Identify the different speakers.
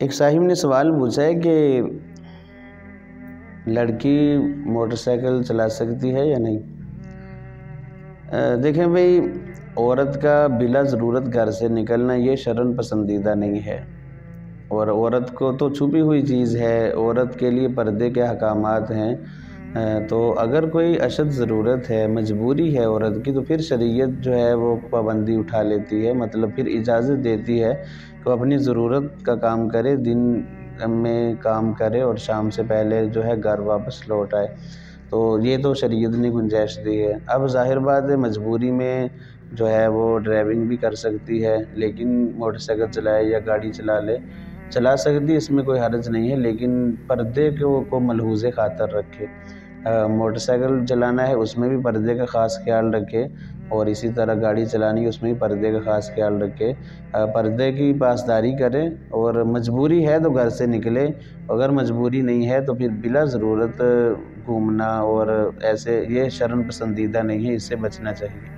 Speaker 1: ایک صاحب نے سوال پوچھا ہے کہ لڑکی موٹر سائیکل چلا سکتی ہے یا نہیں۔ دیکھیں بھئی، عورت کا بلا ضرورت گھر سے نکلنا یہ شرعاً پسندیدہ نہیں ہے، اور عورت کو تو چھپی ہوئی چیز ہے، عورت کے لیے پردے کے احکامات ہیں۔ تو اگر کوئی اشد ضرورت ہے، مجبوری ہے عورت کی، تو پھر شریعت جو ہے وہ پابندی اٹھا لیتی ہے، مطلب پھر اجازت دیتی ہے کہ وہ اپنی ضرورت کا کام کرے، دن میں کام کرے اور شام سے پہلے جو ہے گھر واپس لوٹ آئے۔ تو یہ تو شریعت نے گنجائش دی ہے۔ اب ظاہر بات ہے مجبوری میں جو ہے وہ ڈرائیونگ بھی کر سکتی ہے، لیکن موٹر سائیکل چلائے یا گاڑی چلا سکتی ہے، اس میں کوئی حرج نہیں ہے، لیکن پردے کو ملحوظ خاطر رکھے۔ موٹر سائیکل چلانا ہے اس میں بھی پردے کا خاص خیال رکھے، اور اسی طرح گاڑی چلانی ہے اس میں بھی پردے کا خاص خیال رکھے، پردے کی پاسداری کرے، اور مجبوری ہے تو گھر سے نکلے، اگر مجبوری نہیں ہے تو پھر بلا ضرورت گھومنا اور ایسے یہ شرعاً پسندیدہ نہیں ہے، اس سے بچنا چاہیے۔